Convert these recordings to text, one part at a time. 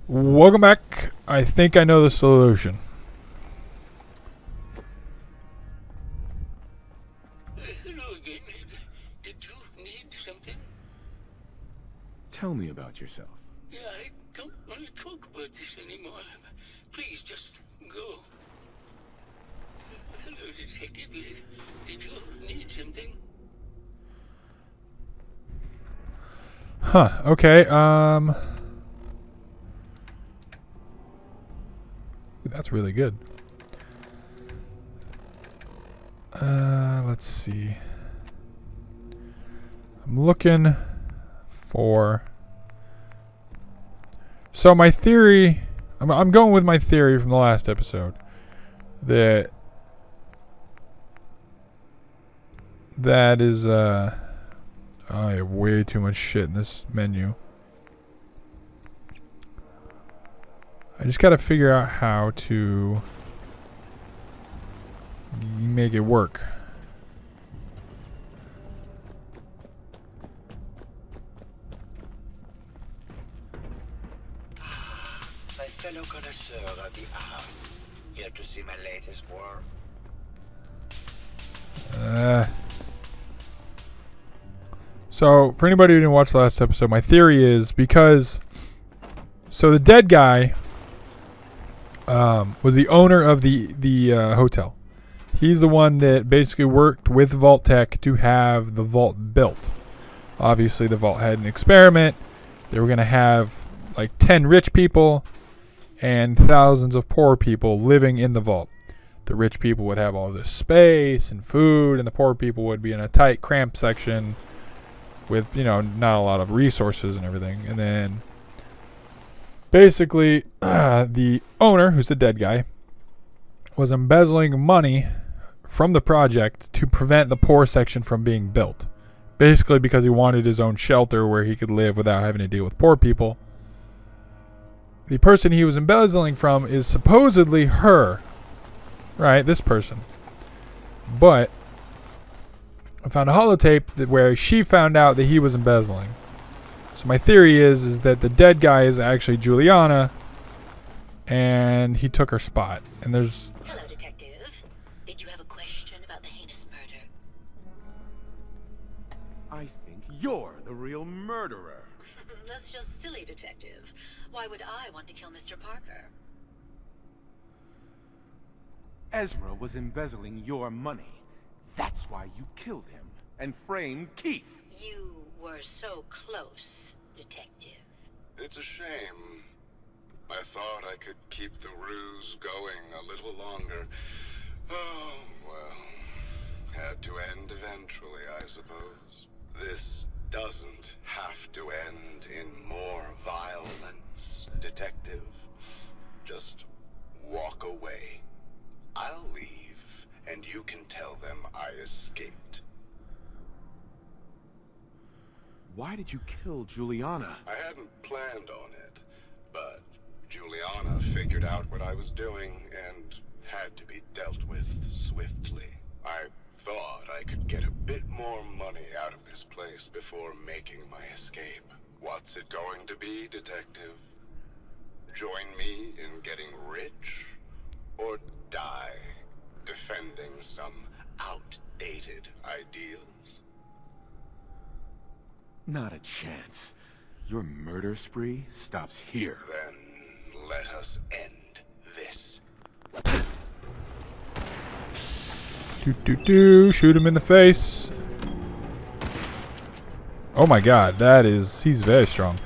Welcome back. I think I know the solution. Hello again. Did you need something? Tell me about yourself. Yeah, I don't want to talk about this anymore. Please just go. Hello, Detective. Did you need something? Huh. Okay. That's really good. Let's see. I'm looking for. So my theory, I'm going with my theory from the last episode that is I have way too much shit in this menu. I just gotta figure out how to make it work. My fellow connoisseur of the arts, here to see my latest work. So, for anybody who didn't watch the last episode, my theory is because... So, the dead guy was the owner of the hotel. He's the one that basically worked with Vault Tech to have the vault built. Obviously, the vault had an experiment. They were going to have like 10 rich people and thousands of poor people living in the vault. The rich people would have all this space and food, and the poor people would be in a tight, cramped section with, you know, not a lot of resources and everything. And then basically the owner, who's the dead guy, was embezzling money from the project to prevent the poor section from being built. Basically because he wanted his own shelter where he could live without having to deal with poor people. The person he was embezzling from is supposedly her. Right, this person. But I found a holotape where she found out that he was embezzling. So my theory is that the dead guy is actually Juliana, and he took her spot. And there's... Hello, Detective. Did you have a question about the heinous murder? I think you're the real murderer. That's just silly, Detective. Why would I want to kill Mr. Parker? Ezra was embezzling your money. That's why you killed him and framed Keith. You were so close, Detective. It's a shame. I thought I could keep the ruse going a little longer. Oh, well. Had to end eventually, I suppose. This doesn't have to end in more violence, Detective. Just walk away. I'll leave, and you can tell them I escaped. Why did you kill Juliana? I hadn't planned on it, but Juliana figured out what I was doing and had to be dealt with swiftly. I thought I could get a bit more money out of this place before making my escape. What's it going to be, Detective? Join me in getting rich? Or die defending some outdated ideals? Not a chance. Your murder spree stops here. Then let us end this. Shoot him in the face. Oh my god, he's very strong.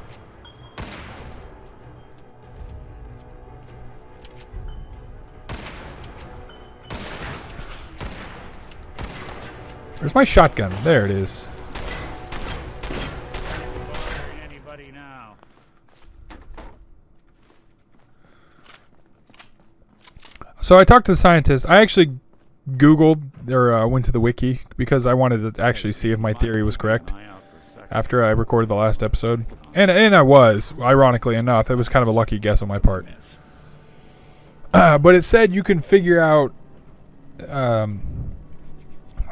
Where's my shotgun? There it is. Anybody now? So I talked to the scientist. I actually Googled or went to the wiki because I wanted to actually see if my theory was correct after I recorded the last episode. And I was, ironically enough. It was kind of a lucky guess on my part. But it said you can figure out...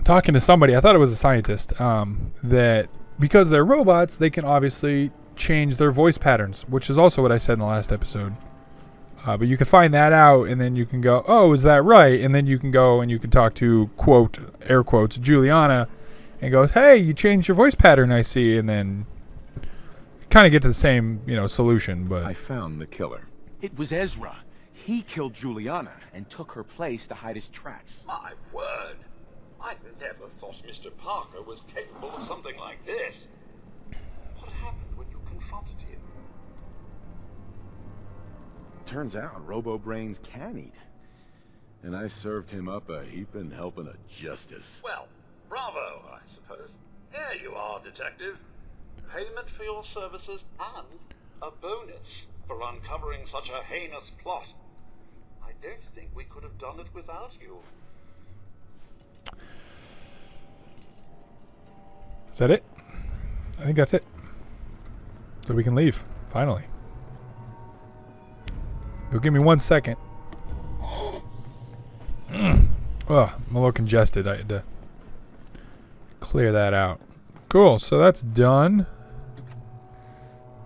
talking to somebody, I thought it was a scientist, that because they're robots, they can obviously change their voice patterns, which is also what I said in the last episode. But you can find that out, and then you can go, oh, is that right? And then you can go and you can talk to, quote, air quotes, Juliana, and goes, hey, you changed your voice pattern, I see. And then kind of get to the same, solution. But I found the killer. It was Ezra. He killed Juliana and took her place to hide his tracks. My word! I never thought Mr. Parker was capable of something like this. What happened when you confronted him? Turns out Robo-Brains can eat. And I served him up a heaping helping of justice. Well, bravo, I suppose. Here you are, Detective. Payment for your services and a bonus for uncovering such a heinous plot. I don't think we could have done it without you. Is that it? I think that's it. So we can leave, finally. You'll give me 1 second. I'm a little congested. I had to clear that out. Cool, so that's done.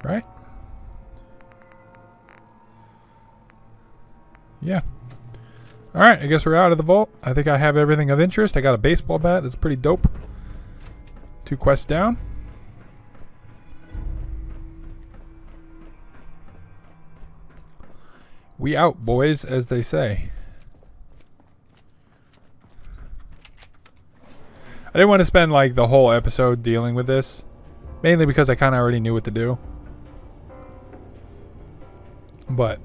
Right? Yeah. Alright, I guess we're out of the vault. I think I have everything of interest. I got a baseball bat. That's pretty dope. 2 quests down. We out, boys, as they say. I didn't want to spend like the whole episode dealing with this. Mainly because I kind of already knew what to do. But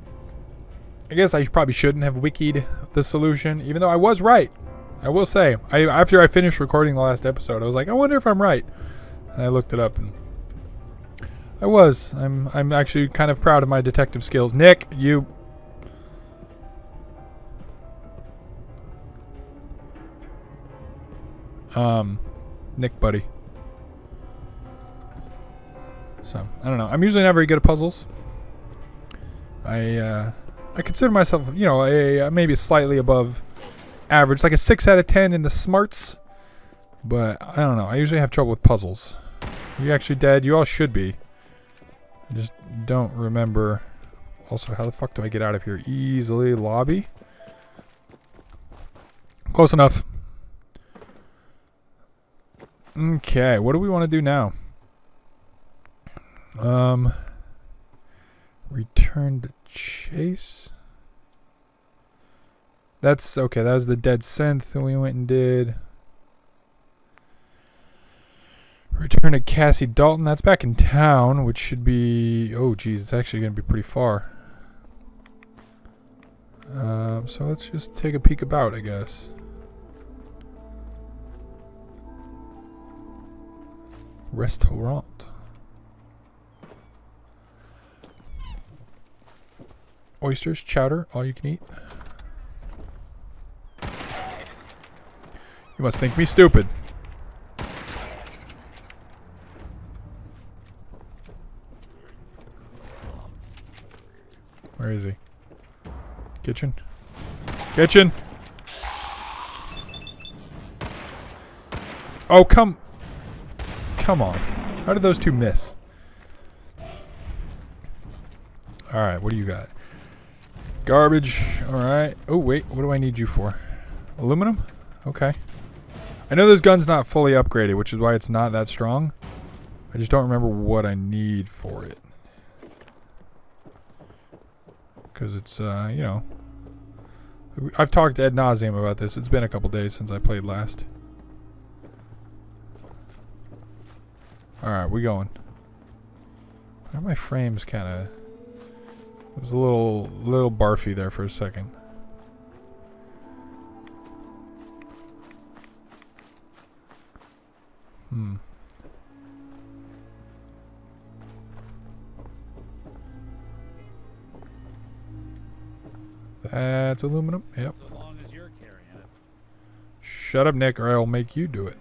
I guess I probably shouldn't have wikied the solution, even though I was right. I will say, after I finished recording the last episode, I was like, I wonder if I'm right. And I looked it up, and I was. I'm actually kind of proud of my detective skills. Nick, you... Nick, buddy. So, I don't know. I'm usually not very good at puzzles. I consider myself, maybe slightly above average, like a 6 out of 10 in the smarts. But I don't know. I usually have trouble with puzzles. Are you actually dead? You all should be. I just don't remember. Also, how the fuck do I get out of here easily? Lobby? Close enough. Okay, what do we want to do now? Return to chase. That's okay. That was the dead synth that we went and did. Return to Cassie Dalton. That's back in town, which should be... Oh, geez. It's actually going to be pretty far. So let's just take a peek about, I guess. Restaurant. Oysters, chowder, all you can eat. You must think me stupid. Where is he? Kitchen? Kitchen! Oh, come on. How did those two miss? Alright, what do you got? Garbage. Alright. Oh, wait. What do I need you for? Aluminum? Okay. I know this gun's not fully upgraded, which is why it's not that strong. I just don't remember what I need for it. Because it's, I've talked ad nauseum about this. It's been a couple days since I played last. Alright, we going. Why are my frames kind of... It was a little barfy there for a second. That's aluminum. Yep. So long as you're carrying it. Shut up, Nick, or I'll make you do it.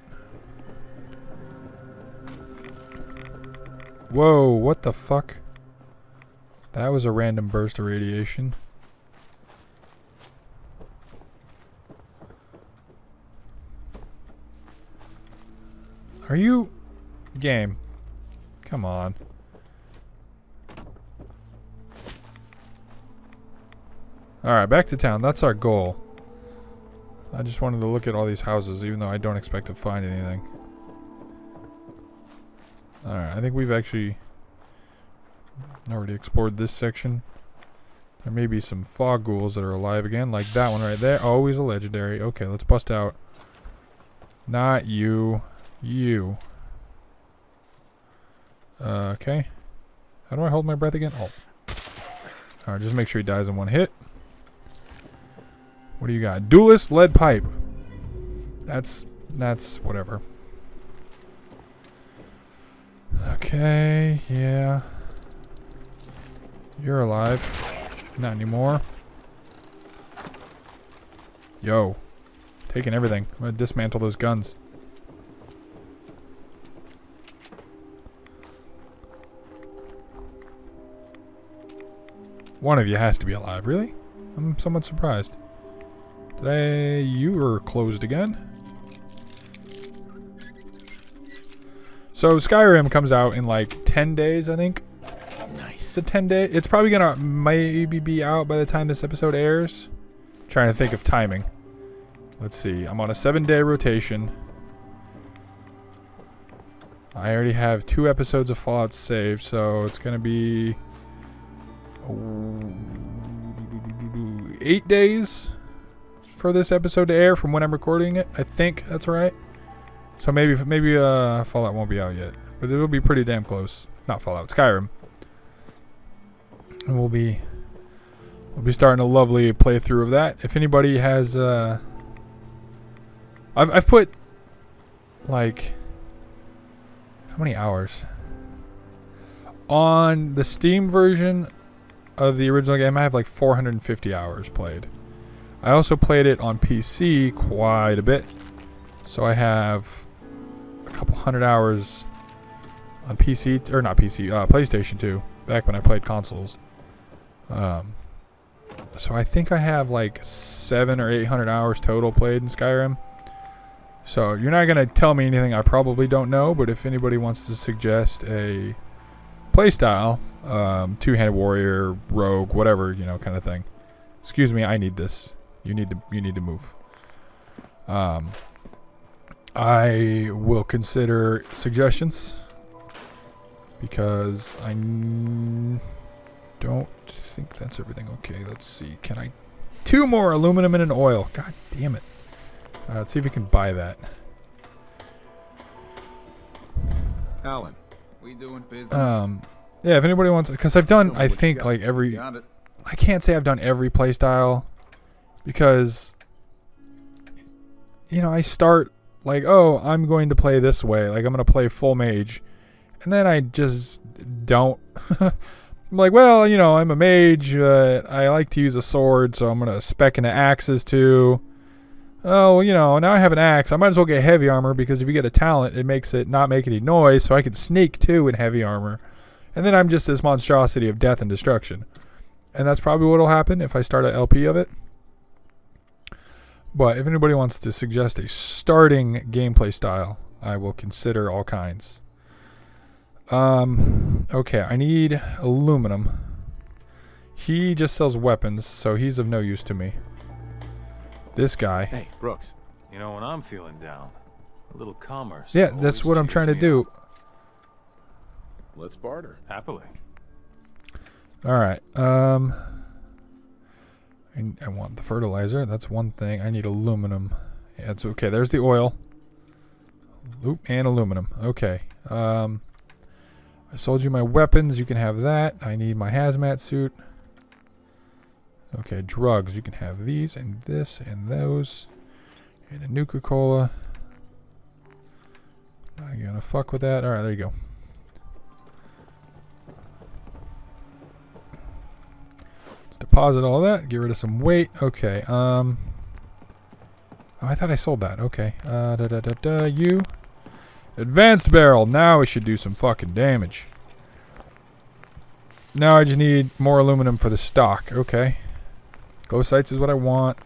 Whoa, what the fuck? That was a random burst of radiation. Are you... Game. Come on. Alright, back to town. That's our goal. I just wanted to look at all these houses, even though I don't expect to find anything. Alright, I think we've actually already explored this section. There may be some fog ghouls that are alive again, like that one right there. Always a legendary. Okay, let's bust out. Not you. You. Okay. How do I hold my breath again? Oh. Alright, just make sure he dies in one hit. What do you got? Duelist lead pipe. That's whatever. Okay, yeah. You're alive. Not anymore. Yo. Taking everything. I'm gonna dismantle those guns. One of you has to be alive. Really? I'm somewhat surprised. Today, you are closed again. So Skyrim comes out in like 10 days, I think. Nice. It's a 10-day. It's probably gonna maybe be out by the time this episode airs. Trying to think of timing. Let's see. I'm on a 7-day rotation. I already have 2 episodes of Fallout saved, so it's gonna be 8 days for this episode to air from when I'm recording it. I think that's right. So maybe Fallout won't be out yet, but it'll be pretty damn close. Not Fallout, Skyrim. And we'll be starting a lovely playthrough of that. If anybody has I've put like how many hours on the Steam version of the original game? I have like 450 hours played. I also played it on PC quite a bit, so I have a couple hundred hours on PC, or not PC, PlayStation 2, back when I played consoles. So I think I have like 700 or 800 hours total played in Skyrim. So you're not gonna tell me anything I probably don't know, but if anybody wants to suggest a playstyle, two-handed warrior, rogue, whatever, you know, kind of thing. Excuse me, I need this. You need to move. I will consider suggestions because I don't think that's everything. Okay, let's see. Can I 2 more aluminum and an oil? God damn it. Let's see if we can buy that. Alan, we doing business? Yeah, if anybody wants, because I've done, I think, like every, I can't say I've done every playstyle, because, you know, I start like, oh, I'm going to play this way, like I'm going to play full mage, and then I just don't. I'm like, well, you know, I'm a mage, I like to use a sword, so I'm going to spec into axes too. Oh, you know, now I have an axe, I might as well get heavy armor, because if you get a talent, it makes it not make any noise, so I can sneak too in heavy armor. And then I'm just this monstrosity of death and destruction. And that's probably what will happen if I start an LP of it. But if anybody wants to suggest a starting gameplay style, I will consider all kinds. Okay, I need aluminum. He just sells weapons, so he's of no use to me. This guy. Hey, Brooks. You know, when I'm feeling down, a little commerce. Yeah, that's what I'm trying to do. Let's barter. Happily. Alright, I want the fertilizer. That's one thing. I need aluminum. Yeah, it's okay. There's the oil. Oop, and aluminum. Okay. I sold you my weapons. You can have that. I need my hazmat suit. Okay, drugs. You can have these and this and those. And a Nuka-Cola. Not gonna fuck with that. Alright, there you go. Deposit all that, get rid of some weight. Okay, oh, I thought I sold that. Okay, you. Advanced barrel, now we should do some fucking damage. Now I just need more aluminum for the stock. Okay. Glow sights is what I want.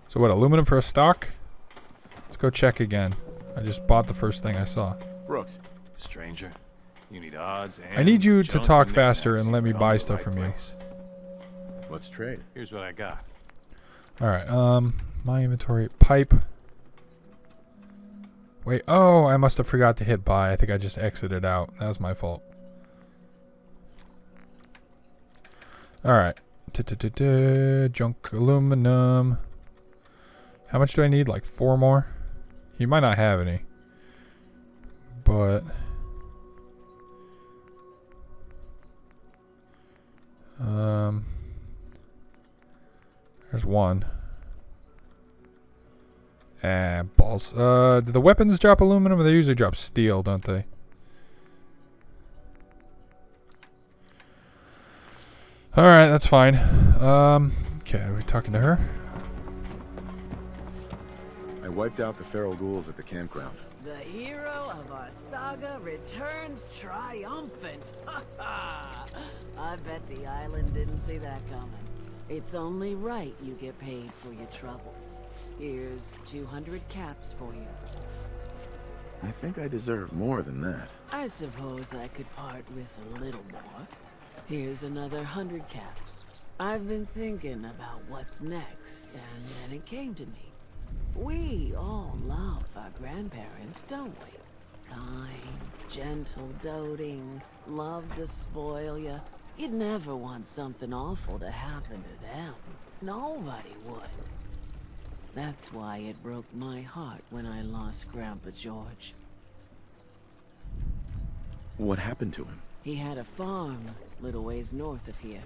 So what, aluminum for a stock? Let's go check again. I just bought the first thing I saw. Brooks. Stranger, you need odds and I need you to junk talk and faster knickknacks and let me if buy you're stuff in the from you. right place. Let's trade. Here's what I got. Alright, my inventory. Pipe. Wait, oh, I must have forgot to hit buy. I think I just exited out. That was my fault. Alright. Junk aluminum. How much do I need? Like 4 more? He might not have any. But... there's one. Ah, balls. Do the weapons drop aluminum? Or they usually drop steel, don't they? Alright, that's fine. Okay, are we talking to her? I wiped out the feral ghouls at the campground. The hero of our saga returns triumphant. I bet the island didn't see that coming. It's only right you get paid for your troubles. Here's 200 caps for you. I think I deserve more than that. I suppose I could part with a little more. Here's another 100 caps. I've been thinking about what's next, and then it came to me. We all love our grandparents, don't we? Kind, gentle, doting, love to spoil you. You'd never want something awful to happen to them. Nobody would. That's why it broke my heart when I lost Grandpa George. What happened to him? He had a farm, little ways north of here.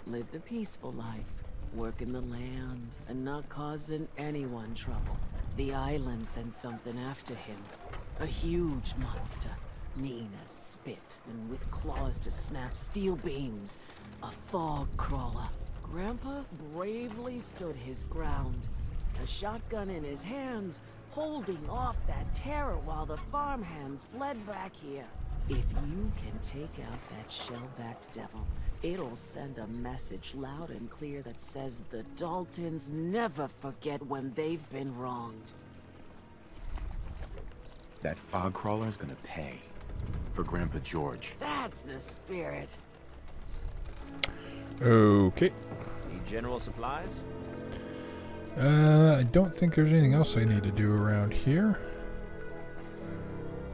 Lived a peaceful life, working the land and not causing anyone trouble. The island sent something after him. A huge monster, mean as spit and with claws to snap steel beams. A fog crawler. Grandpa bravely stood his ground, a shotgun in his hands, holding off that terror while the farmhands fled back here. If you can take out that shell-backed devil, it'll send a message loud and clear that says the Daltons never forget when they've been wronged. That fog crawler's gonna pay. For Grandpa George. That's the spirit. Okay. Need general supplies? I don't think there's anything else I need to do around here.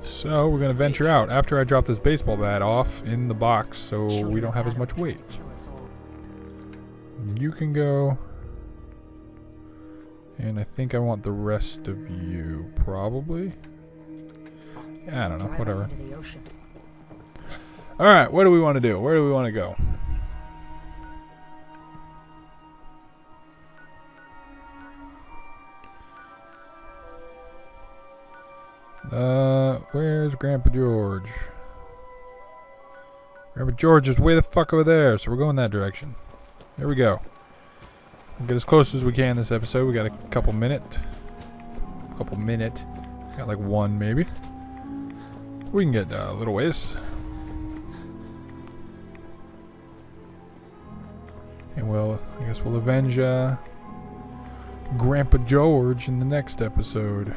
So we're going to venture out after I drop this baseball bat off in the box so we don't have as much weight. You can go. And I think I want the rest of you, probably. Yeah, I don't know, whatever. Alright, what do we want to do? Where do we want to go? Where's Grandpa George? Grandpa George is way the fuck over there, so we're going that direction. There we go. We'll get as close as we can this episode. We got a couple minutes. Got like one, maybe. We can get a little ways. And I guess we'll avenge Grandpa George in the next episode.